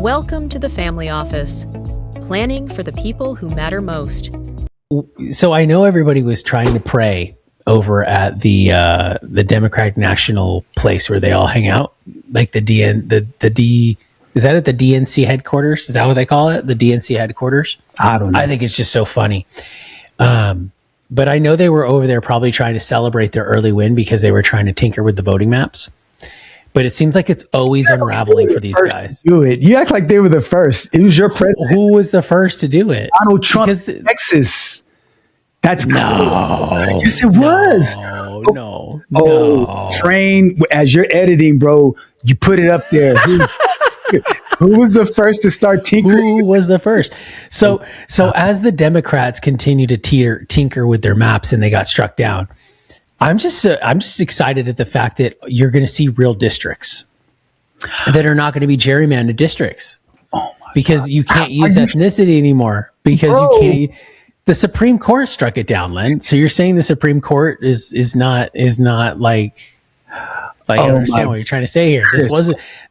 Welcome to the Family Office, planning for the people who matter most. So I know everybody was trying to pray over at the Democratic National place where they all hang out, like is that at the DNC headquarters? Is that what they call it? The DNC headquarters? I don't know. I think it's just so funny. But I know they were over there probably trying to celebrate their early win because they were trying to tinker with the voting maps. But it seems like it's always unraveling for these guys. Do it. You act like they were the first. It was your president. Who was the first to do it? Donald Trump, Texas. That's no. Yes, it was. No. Train, as you're editing, bro, you put it up there. Who was the first to start tinkering? Who was the first? So as the Democrats continue to tinker with their maps and they got struck down, I'm just excited at the fact that you're going to see real districts that are not going to be gerrymandered districts. Oh my because God. You can't use ethnicity anymore because you can't. The Supreme Court struck it down, Len. So you're saying the Supreme Court is not like I understand what you're trying to say here.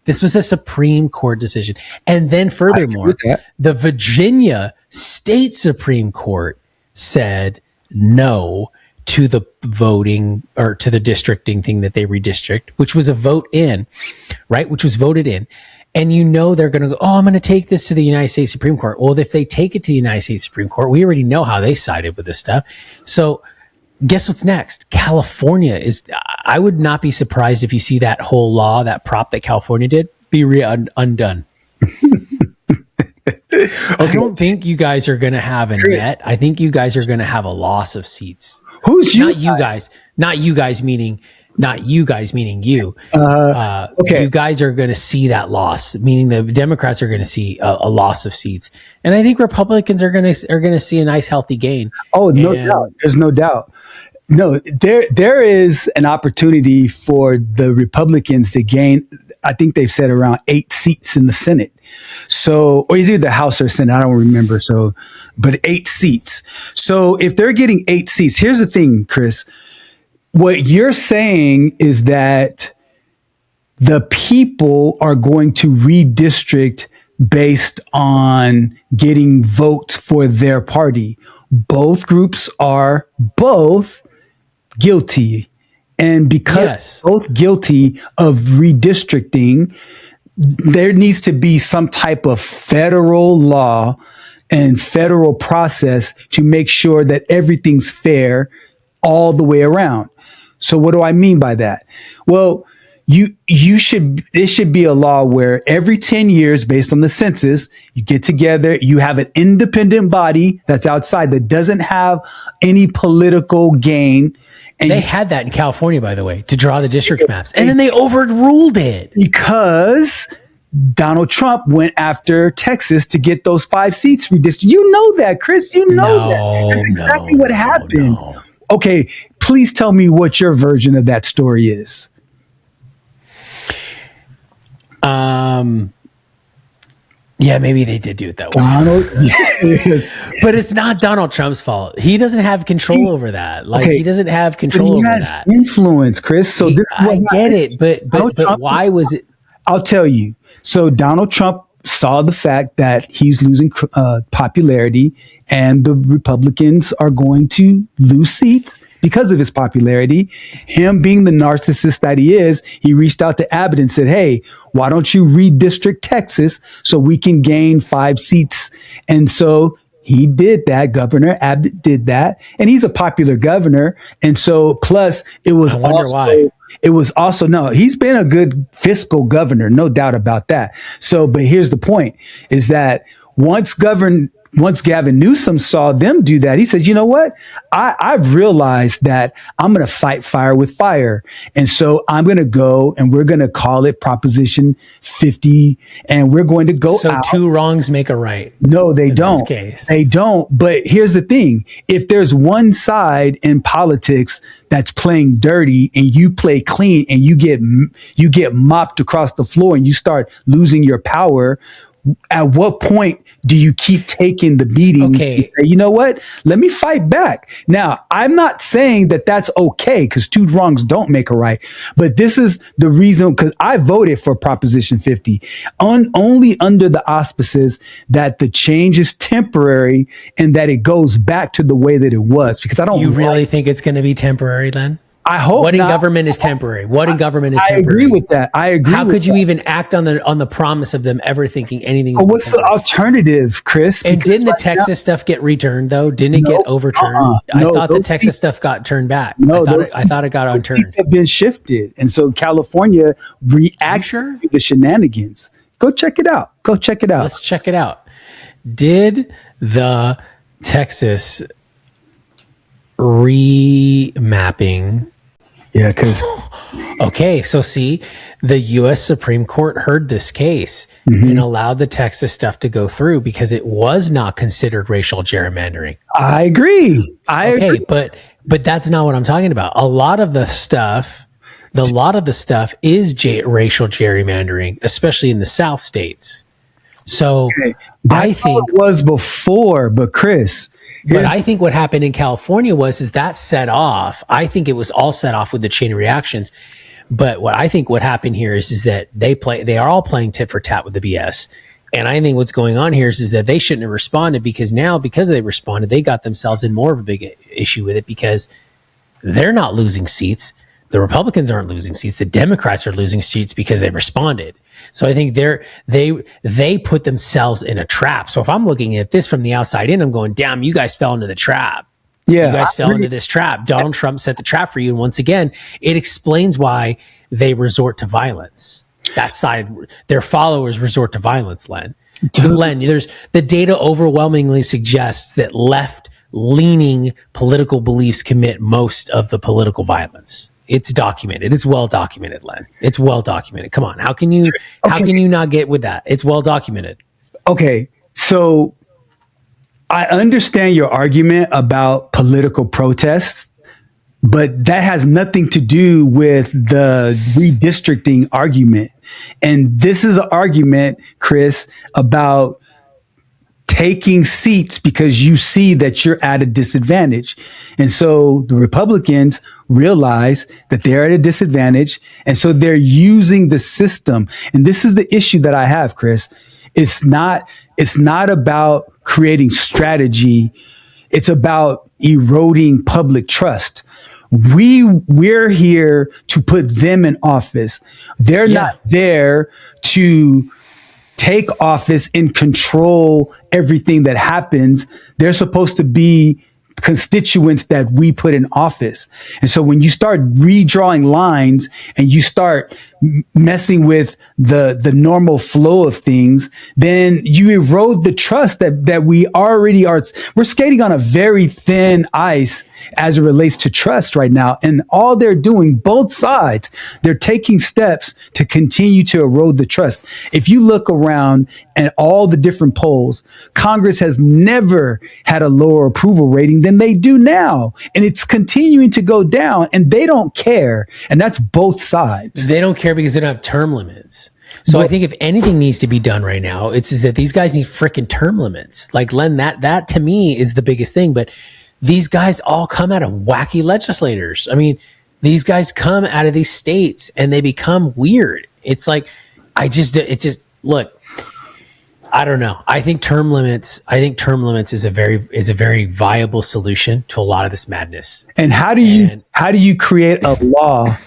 This was a Supreme Court decision. And then furthermore, the Virginia State Supreme Court said no to the voting or to the districting thing that they redistrict, which was a vote in, right? Which was voted in. And they're going to go, I'm going to take this to the United States Supreme Court. Well, if they take it to the United States Supreme Court, we already know how they sided with this stuff. So guess what's next? California I would not be surprised if you see that whole law, that prop that California did, be undone. Okay. I don't think you guys are going to have a net. I think you guys are going to have a loss of seats. Who's you? Not you guys. Not you guys meaning you. Okay. You guys are going to see that loss, meaning the Democrats are going to see a loss of seats, and I think Republicans are going to see a nice healthy gain. Oh, no doubt. There's no doubt. No, there is an opportunity for the Republicans to gain. I think they've said around 8 seats in the Senate. So, or is either the House or Senate, I don't remember. So, but 8 seats. So if they're getting 8 seats, here's the thing, Chris. What you're saying is that the people are going to redistrict based on getting votes for their party. Both groups are both guilty. And because both guilty of redistricting, there needs to be some type of federal law and federal process to make sure that everything's fair all the way around. So what do I mean by that? Well, it should be a law where every 10 years, based on the census, you get together, you have an independent body that's outside that doesn't have any political gain. And they had that in California, by the way, to draw the district maps. And then they overruled it. Because Donald Trump went after Texas to get those 5 seats redistricted. You know that, Chris. You know that. That's exactly what happened. No. Okay, please tell me what your version of that story is. Yeah, maybe they did do it that way. Yes. But it's not Donald Trump's fault. He doesn't have control over that. He doesn't have control over that. Influence, Chris. So I get it, but why was it? I'll tell you. So Donald Trump saw the fact that he's losing popularity and the Republicans are going to lose seats because of his popularity. Him being the narcissist that he is, he reached out to Abbott and said, hey, why don't you redistrict Texas so we can gain 5 seats? And so he did that. Governor Abbott did that. And he's a popular governor. And so plus it was he's been a good fiscal governor, no doubt about that. So, but here's the point is that once Gavin Newsom saw them do that, he said, you know what? I've realized that I'm going to fight fire with fire. And so I'm going to go and we're going to call it Proposition 50 and we're going to go out. So 2 wrongs make a right. No, they don't. They don't. But here's the thing. If there's one side in politics that's playing dirty and you play clean and you get mopped across the floor and you start losing your power, at what point do you keep taking the beatings and say, you know what, let me fight back? Now, I'm not saying that that's okay, because two wrongs don't make a right. But this is the reason, because I voted for Proposition 50 only under the auspices that the change is temporary and that it goes back to the way that it was. Because I don't. You really think it's going to be temporary, then? I hope what in not. government is temporary. What in government is temporary. I agree with that. I agree. How could you even act on the promise of them ever thinking anything? But what's the alternative, Chris? And didn't the Texas stuff get returned though? Didn't it get overturned? I thought the Texas stuff got turned back. I thought it got unturned. Have been shifted, and so California reacted to the shenanigans. Go check it out. Let's check it out. Did the Texas remapping? Yeah, because okay, so see, the U.S. Supreme Court heard this case and allowed the Texas stuff to go through because it was not considered racial gerrymandering. I agree. But that's not what I'm talking about. A lot of the stuff is racial gerrymandering, especially in the South states. So I think it was before, but Chris. But I think what happened in California is that set off. I think it was all set off with the chain of reactions. But what happened here is that they are all playing tit for tat with the BS. And I think what's going on here is that they shouldn't have responded, because they responded, they got themselves in more of a big issue with it, because they're not losing seats. The Republicans aren't losing seats. The Democrats are losing seats because they responded. So I think they put themselves in a trap. So if I'm looking at this from the outside in, I'm going, damn, you guys fell into the trap. Yeah, you guys fell into this trap. Donald Trump set the trap for you. And once again, it explains why they resort to violence. That side, their followers resort to violence, Len. There's the data overwhelmingly suggests that left-leaning political beliefs commit most of the political violence. It's documented. It's well documented, Len. It's well documented. Come on. How can you not get with that? It's well documented. Okay. So I understand your argument about political protests, but that has nothing to do with the redistricting argument. And this is an argument, Chris, about taking seats because you see that you're at a disadvantage. And so the Republicans realize that they're at a disadvantage. And so they're using the system. And this is the issue that I have, Chris. It's not about creating strategy. It's about eroding public trust. We're here to put them in office. They're not there to take office and control everything that happens. They're supposed to be constituents that we put in office. And so when you start redrawing lines and you start messing with the normal flow of things, then you erode the trust that we already are. We're skating on a very thin ice as it relates to trust right now. And all they're doing, both sides, they're taking steps to continue to erode the trust. If you look around at all the different polls, Congress has never had a lower approval rating than they do now. And it's continuing to go down, and they don't care. And that's both sides. They don't care because they don't have term limits. So I think if anything needs to be done right now, it's that these guys need freaking term limits. Like, Len, that to me is the biggest thing. But these guys all come out of wacky legislators. I mean, these guys come out of these states and they become weird. It's like, look, I don't know. I think term limits is a very viable solution to a lot of this madness. And how do you create a law?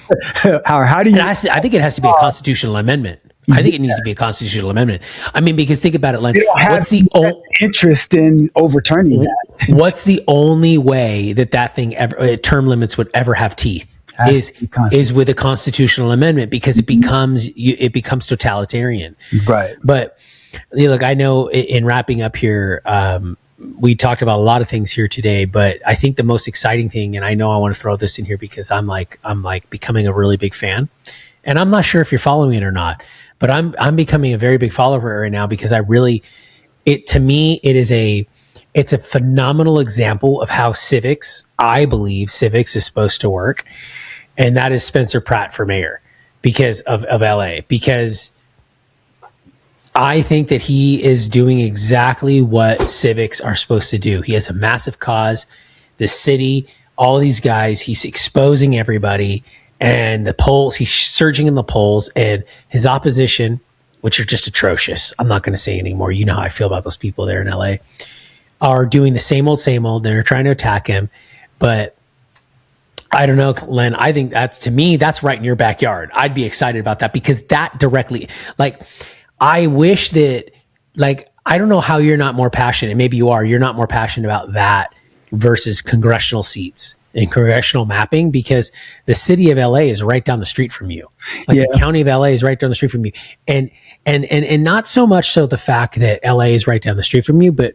I think it has to be a constitutional amendment. I think it needs to be a constitutional amendment. I mean, because think about it, Len. What's the interest in overturning that? What's the only way that thing ever term limits would ever have teeth? Is with a constitutional amendment, because it becomes totalitarian. Right. But look, I know in wrapping up here, we talked about a lot of things here today, but I think the most exciting thing, and I know I want to throw this in here because I'm becoming a really big fan, and I'm not sure if you're following it or not, but I'm becoming a very big follower right now because to me, it's a phenomenal example of how I believe civics is supposed to work. And that is Spencer Pratt for mayor because of LA, because I think that he is doing exactly what civics are supposed to do. He has a massive cause. The city, all these guys, he's exposing everybody, and the polls, he's surging in the polls, and his opposition, which are just atrocious. I'm not going to say anymore. You know how I feel about those people there in LA, are doing the same old, same old. They're trying to attack him. But I don't know, Len, I think to me, that's right in your backyard. I'd be excited about that because that directly, I wish that, I don't know how you're not more passionate. Maybe you are. You're not more passionate about that versus congressional seats and congressional mapping, because the city of LA is right down the street from you. The county of LA is right down the street from you. And not so much so the fact that LA is right down the street from you, but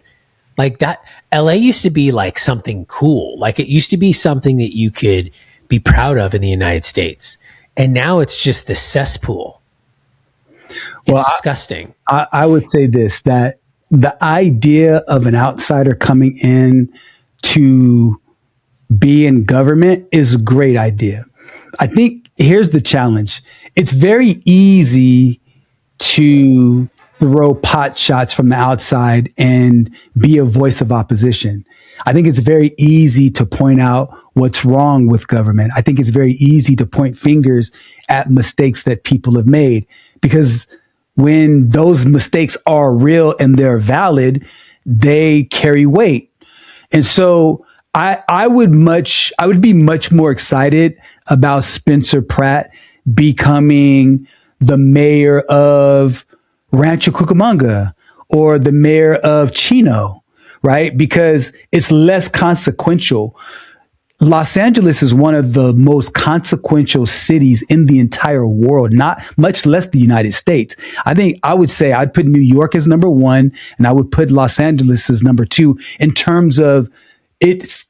that LA used to be something cool. It used to be something that you could be proud of in the United States. And now it's just this cesspool. It's disgusting. I would say this, that the idea of an outsider coming in to be in government is a great idea. I think here's the challenge. It's very easy to throw pot shots from the outside and be a voice of opposition. I think it's very easy to point out what's wrong with government. I think it's very easy to point fingers at mistakes that people have made, because when those mistakes are real and they're valid, they carry weight. And so I would be much more excited about Spencer Pratt becoming the mayor of Rancho Cucamonga or the mayor of Chino, right? Because it's less consequential. Los Angeles is one of the most consequential cities in the entire world, not much less the United States. I think I would say I'd put New York as number one, and I would put Los Angeles as number two in terms of its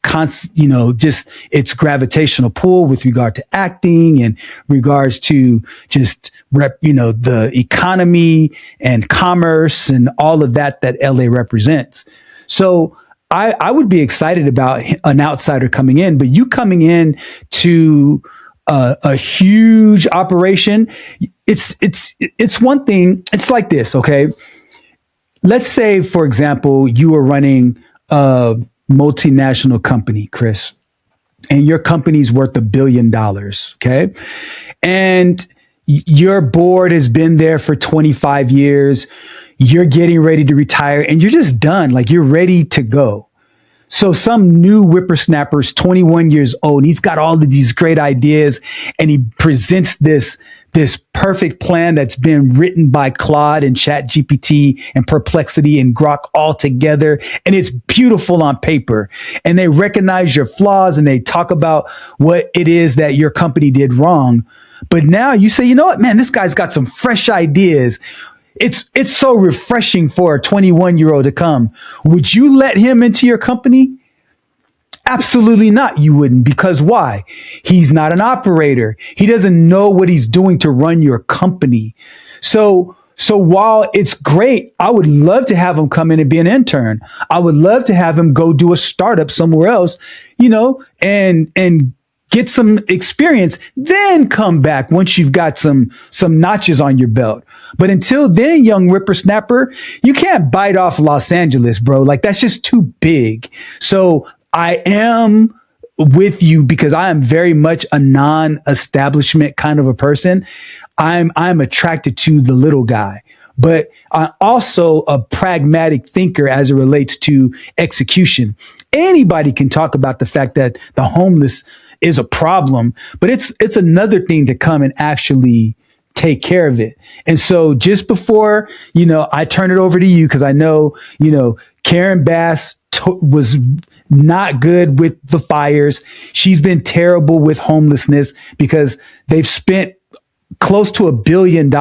just its gravitational pull with regard to acting and regards to just the economy and commerce and all of that LA represents. So I would be excited about an outsider coming in, but you coming in to a huge operation, it's one thing. It's like this, okay? Let's say, for example, you are running a multinational company, Chris, and your company's worth $1 billion, okay? And your board has been there for 25 years. You're getting ready to retire and you're just done. You're ready to go. So some new whippersnapper's 21 years old, and he's got all of these great ideas, and he presents this perfect plan that's been written by Claude and ChatGPT and Perplexity and Grok all together. And it's beautiful on paper. And they recognize your flaws and they talk about what it is that your company did wrong. But now you say, you know what, man, this guy's got some fresh ideas. It's so refreshing for a 21-year-old to come. Would you let him into your company? Absolutely not. You wouldn't. Because why? He's not an operator. He doesn't know what he's doing to run your company. So while it's great, I would love to have him come in and be an intern. I would love to have him go do a startup somewhere else, and get some experience, then come back once you've got some notches on your belt. But until then, young whippersnapper, you can't bite off Los Angeles, bro. That's just too big. So I am with you because I am very much a non-establishment kind of a person. I'm attracted to the little guy, but I'm also a pragmatic thinker as it relates to execution. Anybody can talk about the fact that the homeless is a problem, but it's another thing to come and actually take care of it. And so just before, I turn it over to you, because I know, Karen Bass was not good with the fires. She's been terrible with homelessness because they've spent close to $1 billion,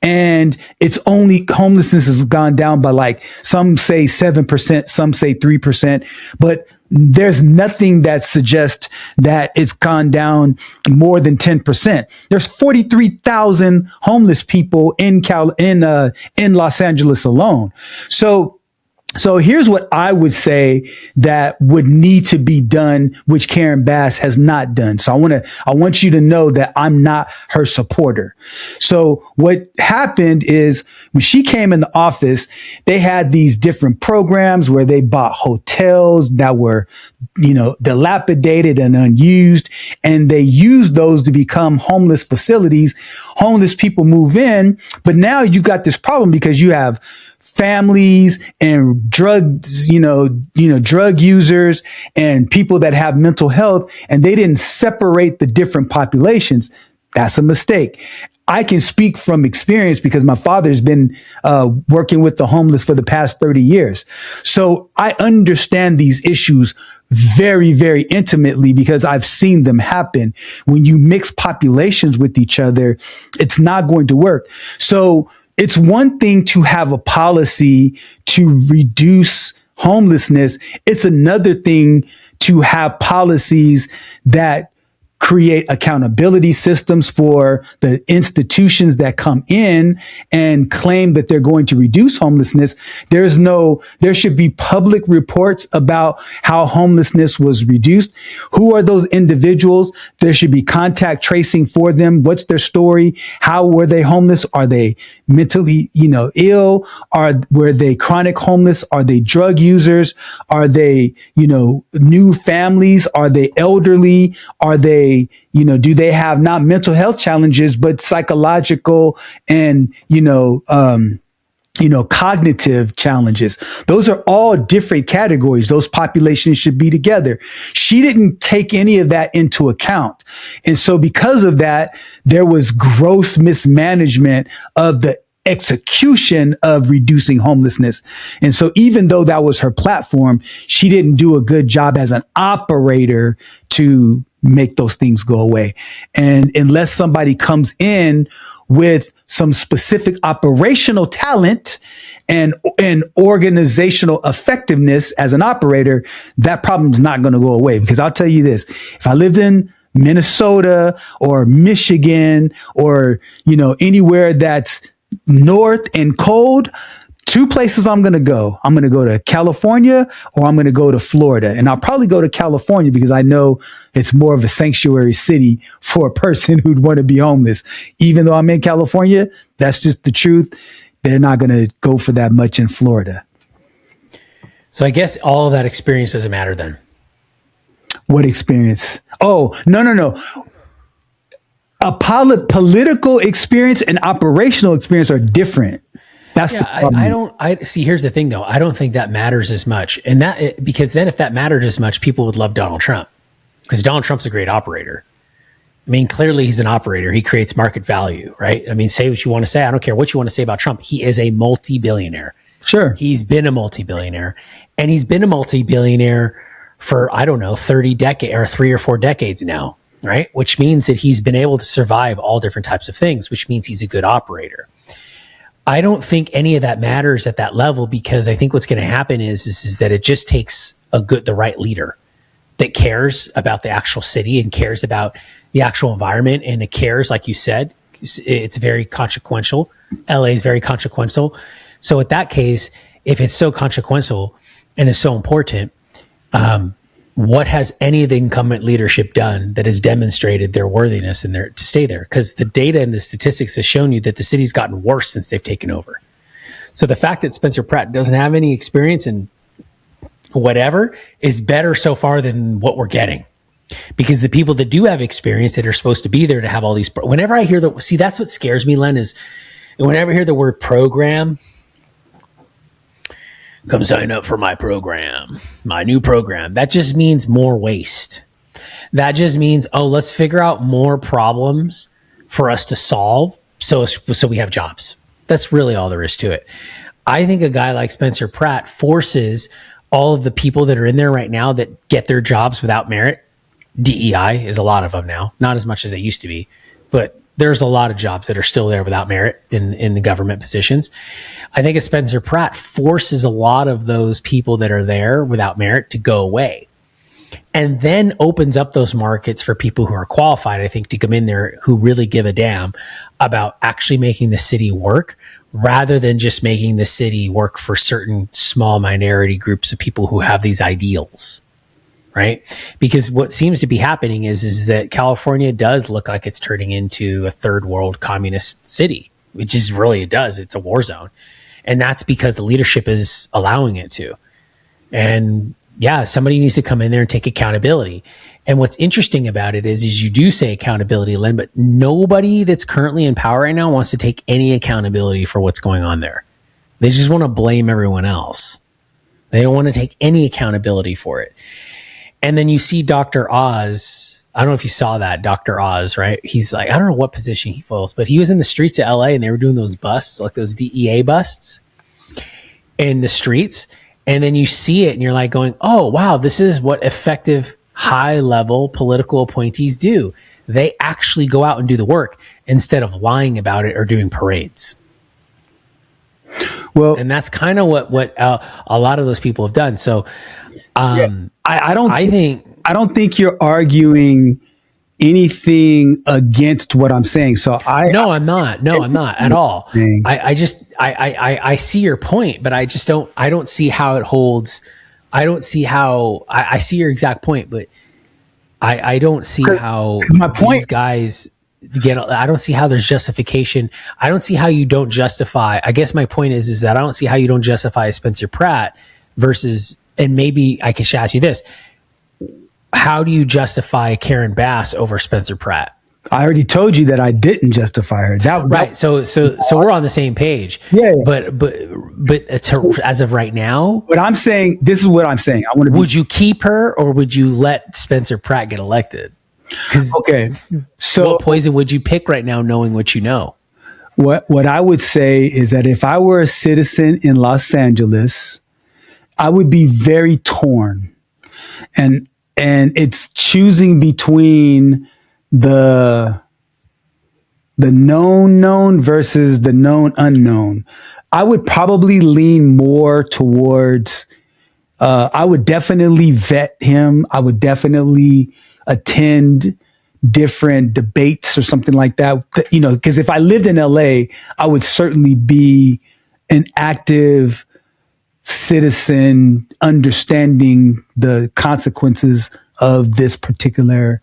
and it's only homelessness has gone down by some say 7%, some say 3%, but there's nothing that suggests that it's gone down more than 10%. There's 43,000 homeless people in Los Angeles alone. So So here's what I would say that would need to be done, which Karen Bass has not done. So I want you to know that I'm not her supporter. So what happened is when she came in the office, they had these different programs where they bought hotels that were, dilapidated and unused, and they used those to become homeless facilities. Homeless people move in, but now you've got this problem because you have families and drugs, drug users and people that have mental health, and they didn't separate the different populations. That's a mistake. I can speak from experience because my father's been working with the homeless for the past 30 years. So I understand these issues very, very intimately because I've seen them happen. When you mix populations with each other, it's not going to work. So it's one thing to have a policy to reduce homelessness. It's another thing to have policies that create accountability systems for the institutions that come in and claim that they're going to reduce homelessness. There should be public reports about how homelessness was reduced. Who are those individuals? There should be contact tracing for them. What's their story? How were they homeless? Are they mentally, ill? Were they chronic homeless? Are they drug users? Are they, new families? Are they elderly? Are they, do they have not mental health challenges, but psychological and, cognitive challenges? Those are all different categories. Those populations should be together. She didn't take any of that into account. And so because of that, there was gross mismanagement of the execution of reducing homelessness. And so even though that was her platform, she didn't do a good job as an operator to make those things go away. And unless somebody comes in with some specific operational talent and organizational effectiveness as an operator, that problem's not going to go away. Because I'll tell you this, if I lived in Minnesota or Michigan or, anywhere that's north and cold, two places I'm going to go. I'm going to go to California or I'm going to go to Florida. And I'll probably go to California because I know it's more of a sanctuary city for a person who'd want to be homeless. Even though I'm in California, that's just the truth. They're not going to go for that much in Florida. So I guess all of that experience doesn't matter then. What experience? Oh, no. A political experience and operational experience are different. That's the problem. I see. Here's the thing, though. I don't think that matters as much, because then if that mattered as much, people would love Donald Trump because Donald Trump's a great operator. I mean, clearly he's an operator. He creates market value, right? I mean, say what you want to say. I don't care what you want to say about Trump. He is a multi-billionaire. Sure, he's been a multi-billionaire, and he's been a multi-billionaire for 30 decades or 3 or 4 decades now. Right? Which means that he's been able to survive all different types of things, which means he's a good operator. I don't think any of that matters at that level because I think what's going to happen is that it just takes the right leader that cares about the actual city and cares about the actual environment. And it cares, like you said, it's very consequential. LA is very consequential. So in that case, if it's so consequential and is so important, what has any of the incumbent leadership done that has demonstrated their worthiness and to stay there? Because the data and the statistics has shown you that the city's gotten worse since they've taken over. So the fact that Spencer Pratt doesn't have any experience in whatever is better so far than what we're getting. Because the people that do have experience that are supposed to be there to have all these, whenever I hear that's what scares me, Len, is whenever I hear the word program, come sign up for my program, my new program. That just means more waste. That just means, let's figure out more problems for us to solve so we have jobs. That's really all there is to it. I think a guy like Spencer Pratt forces all of the people that are in there right now that get their jobs without merit. DEI is a lot of them now, not as much as they used to be, but there's a lot of jobs that are still there without merit in the government positions. I think Spencer Pratt forces a lot of those people that are there without merit to go away and then opens up those markets for people who are qualified, I think, to come in there who really give a damn about actually making the city work rather than just making the city work for certain small minority groups of people who have these ideals, right? Because what seems to be happening is that California does look like it's turning into a third world communist city, which is really, it does. It's a war zone. And that's because the leadership is allowing it to. And yeah, somebody needs to come in there and take accountability. And what's interesting about it is you do say accountability, Len, but nobody that's currently in power right now wants to take any accountability for what's going on there. They just want to blame everyone else. They don't want to take any accountability for it. And then you see Dr. Oz. I don't know if you saw that, Dr. Oz, right? He's like, I don't know what position he fills, but he was in the streets of LA and they were doing those busts, like those DEA busts in the streets. And then you see it and you're like going, oh, wow, this is what effective high-level political appointees do. They actually go out and do the work instead of lying about it or doing parades. Well, and that's kind of what a lot of those people have done. So I don't think you're arguing anything against what I'm saying. So I'm not at all. I see your point, but I don't see how it holds. I don't see how I see your exact point, but I don't see how these guys get, I don't see how there's justification. I don't see how you don't justify. I guess my point is that I don't see how you don't justify Spencer Pratt versus, and maybe I can ask you this. How do you justify Karen Bass over Spencer Pratt? I already told you that I didn't justify her. Right. So we're on the same page. Yeah. But as of right now, what I'm saying, this is what I'm saying. Would you keep her or would you let Spencer Pratt get elected? Okay. So what poison would you pick right now, knowing what you know? What I would say is that if I were a citizen in Los Angeles, I would be very torn, and it's choosing between the known versus the known unknown. I would probably lean more towards, I would definitely vet him. I would definitely attend different debates or something like that. You know, because if I lived in LA, I would certainly be an active citizen understanding the consequences of this particular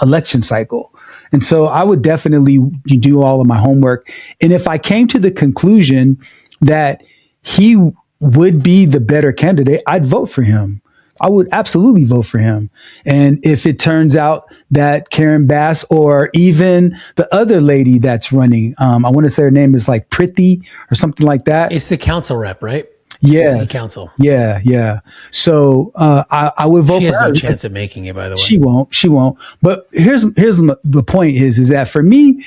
election cycle. And so I would definitely do all of my homework. And if I came to the conclusion that he would be the better candidate, I'd vote for him. I would absolutely vote for him. And if it turns out that Karen Bass or even the other lady that's running, I want to say her name is like Prithvi or something like that. It's the council rep, right? Yeah, city council. Yeah. So I would vote. She has for her. no chance of making it, by the way. She won't. But here's the point: is that for me,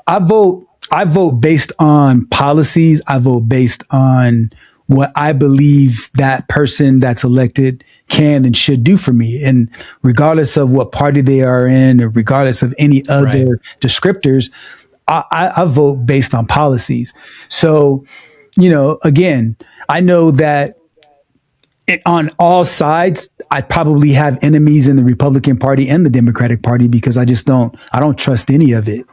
I vote based on policies. I vote based on what I believe that person that's elected can and should do for me, and regardless of what party they are in, or regardless of any other descriptors, I vote based on policies. So, you know, again, I know that on all sides, I probably have enemies in the Republican Party and the Democratic Party because I don't trust any of it.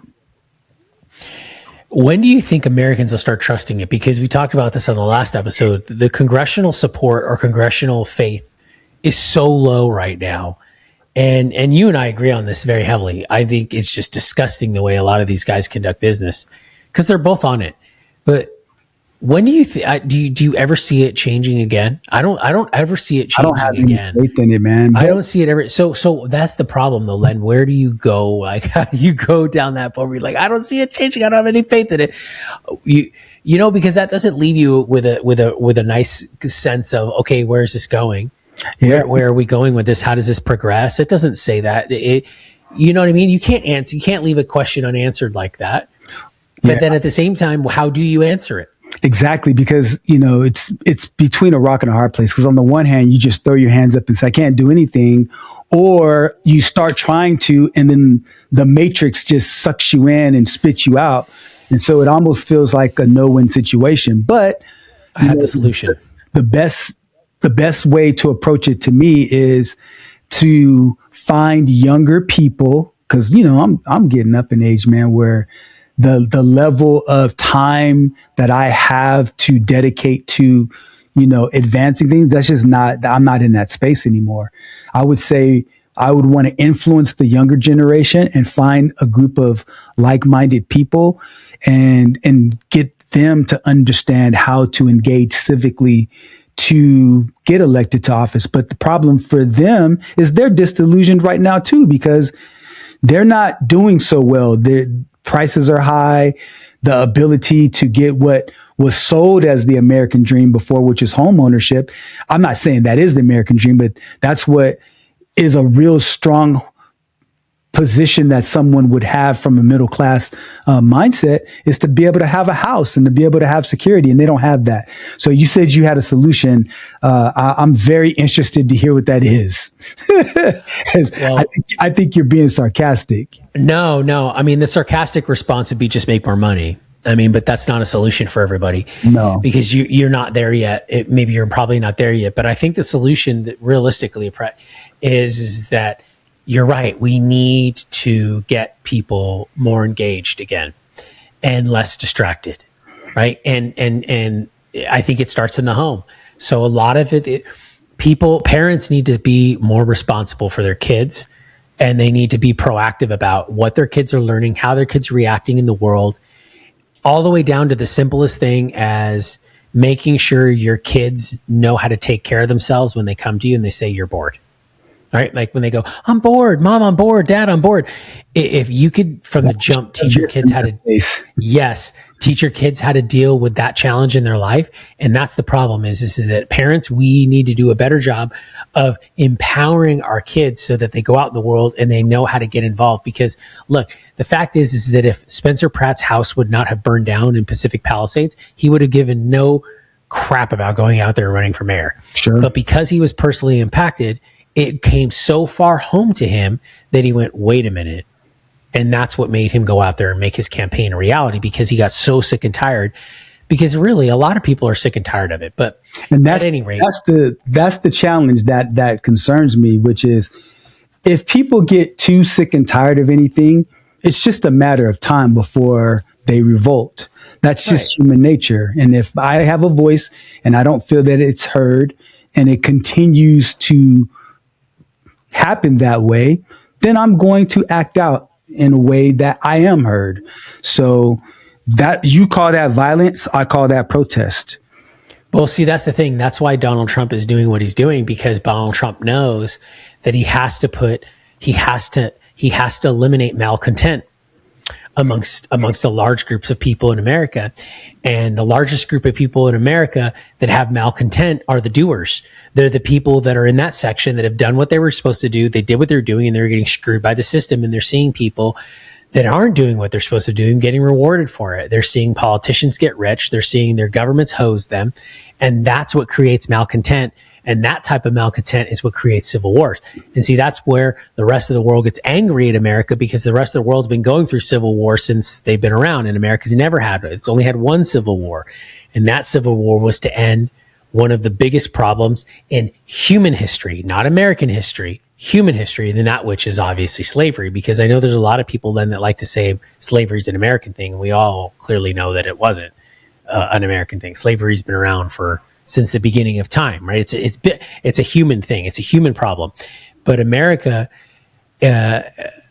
When do you think Americans will start trusting it? Because we talked about this on the last episode. The congressional support or congressional faith is so low right now. And you and I agree on this very heavily. I think it's just disgusting the way a lot of these guys conduct business because they're both on it. But when do you do you ever see it changing again? I don't ever see it changing again. I don't have any faith in it, man. I don't see it ever. So that's the problem though, Len. Where do you go? Like, how do you go down that boat? Like, I don't see it changing. I don't have any faith in it. You know, because that doesn't leave you with a nice sense of, okay, where's this going? Yeah. Where are we going with this? How does this progress? It doesn't say that. You know what I mean? You can't leave a question unanswered like that. But then at the same time, how do you answer it? Exactly, because, you know, it's between a rock and a hard place. Because on the one hand, you just throw your hands up and say, I can't do anything. Or you start trying to, and then the matrix just sucks you in and spits you out. And so it almost feels like a no-win situation. But I have the solution. The best way to approach it to me is to find younger people. Because, you know, I'm getting up in age, man, where the level of time that I have to dedicate to, advancing things, that's just not, I'm not in that space anymore. I would say I would want to influence the younger generation and find a group of like-minded people and get them to understand how to engage civically to get elected to office. But the problem for them is they're disillusioned right now too, because they're not doing so well. Their prices are high. The ability to get what was sold as the American dream before, which is home ownership. I'm not saying that is the American dream, but that's what is a real strong position that someone would have from a middle class mindset, is to be able to have a house and to be able to have security. And they don't have that. So you said you had a solution. I'm very interested to hear what that is. Well, I think you're being sarcastic. No. I mean, the sarcastic response would be just make more money. I mean, but that's not a solution for everybody. No, because you're not there yet. Maybe you're probably not there yet. But I think the solution that realistically is that you're right. We need to get people more engaged again and less distracted, right? And I think it starts in the home. So a lot of parents need to be more responsible for their kids, and they need to be proactive about what their kids are learning, how their kids are reacting in the world, all the way down to the simplest thing as making sure your kids know how to take care of themselves when they come to you and they say you're bored. Right? Like when they go, I'm bored, Mom, I'm bored, Dad, I'm bored. If you could from the jump teach your kids how to, teach your kids how to deal with that challenge in their life. And that's the problem is that parents, we need to do a better job of empowering our kids so that they go out in the world and they know how to get involved. Because look, the fact is that if Spencer Pratt's house would not have burned down in Pacific Palisades, he would have given no crap about going out there and running for mayor. Sure. But because he was personally impacted, it came so far home to him that he went, wait a minute. And that's what made him go out there and make his campaign a reality, because he got so sick and tired. Because really, a lot of people are sick and tired of it. But at any rate, that's the challenge that concerns me, which is if people get too sick and tired of anything, it's just a matter of time before they revolt. That's just human nature. And if I have a voice and I don't feel that it's heard and it continues to happen that way, then I'm going to act out in a way that I am heard. So that you call that violence, I call that protest. Well, see, that's the thing. That's why Donald Trump is doing what he's doing, because Donald Trump knows that he has to eliminate malcontent amongst the large groups of people in America. And the largest group of people in America that have malcontent are the doers. They're the people that are in that section that have done what they were supposed to do. They did what they're doing and they're getting screwed by the system. And they're seeing people that aren't doing what they're supposed to do and getting rewarded for it. They're seeing politicians get rich. They're seeing their governments hose them. And that's what creates malcontent. And that type of malcontent is what creates civil wars. And see, that's where the rest of the world gets angry at America, because the rest of the world's been going through civil war since they've been around, and America's never had it. It's only had one civil war. And that civil war was to end one of the biggest problems in human history, not American history, human history, and then that which is obviously slavery. Because I know there's a lot of people then that like to say slavery is an American thing. And we all clearly know that it wasn't an American thing. Slavery's been around since the beginning of time, right? It's a human thing. It's a human problem. But America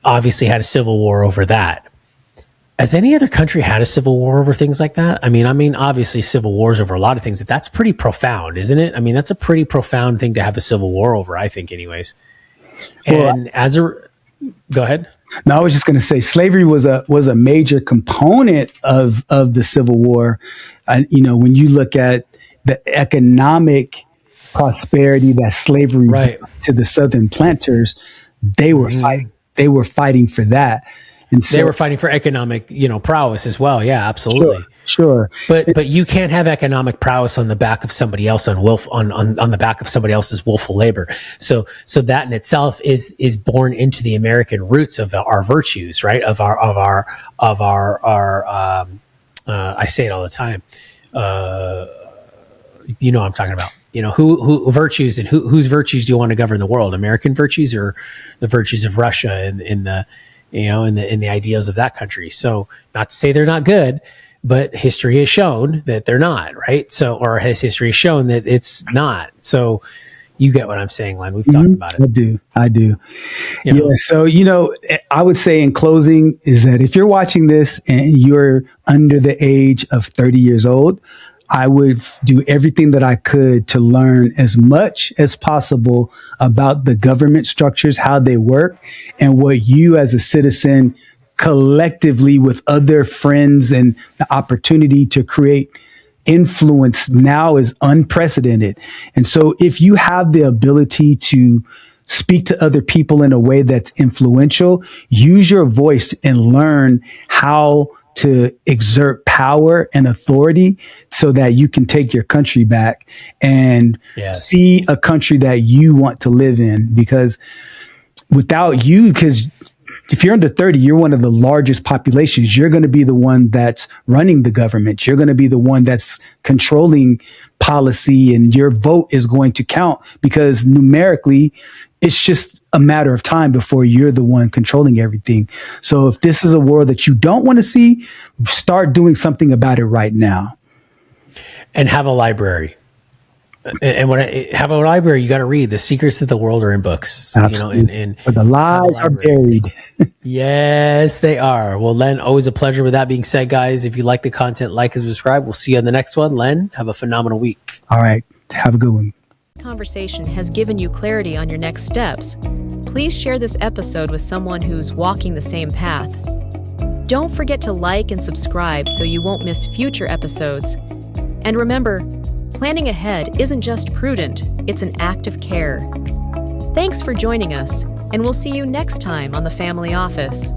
obviously had a civil war over that. Has any other country had a civil war over things like that? I mean, obviously civil wars over a lot of things. That's pretty profound, isn't it? I mean, that's a pretty profound thing to have a civil war over, I think, anyways. And go ahead. No, I was just going to say slavery was a major component of the Civil War. And, when you look at the economic prosperity that slavery brought to the Southern planters, they were fighting. They were fighting for that, and so they were fighting for economic, prowess as well. Yeah, absolutely, sure. But you can't have economic prowess on the back of somebody else on the back of somebody else's willful labor. So that in itself is born into the American roots of our virtues, right? Of our I say it all the time. You know what I'm talking about. Who virtues and whose virtues do you want to govern the world? American virtues or the virtues of Russia in in the ideals of that country. So not to say they're not good, but history has shown that they're not, right? So, or has history shown that it's not. So you get what I'm saying, Len. We've talked about it. I do. Yeah. So, I would say in closing is that if you're watching this and you're under the age of 30 years old, I would do everything that I could to learn as much as possible about the government structures, how they work, and what you as a citizen collectively with other friends and the opportunity to create influence now is unprecedented. And so if you have the ability to speak to other people in a way that's influential, use your voice and learn how to exert power and authority so that you can take your country back and see a country that you want to live in. Because without you, because if you're under 30, you're one of the largest populations. You're going to be the one that's running the government. You're going to be the one that's controlling policy, and your vote is going to count because numerically, it's just a matter of time before you're the one controlling everything. So if this is a world that you don't want to see, start doing something about it right now. And have a library. And when I have a library, you got to read. The secrets of the world are in books. Absolutely. But the lies are buried. Yes, they are. Well, Len, always a pleasure. With that being said, guys, if you like the content, like and subscribe. We'll see you on the next one. Len, have a phenomenal week. All right. Have a good one. Conversation has given you clarity on your next steps. Please share this episode with someone who's walking the same path. Don't forget to like and subscribe so you won't miss future episodes. And remember, planning ahead isn't just prudent, it's an act of care. Thanks for joining us, and we'll see you next time on The Family Office.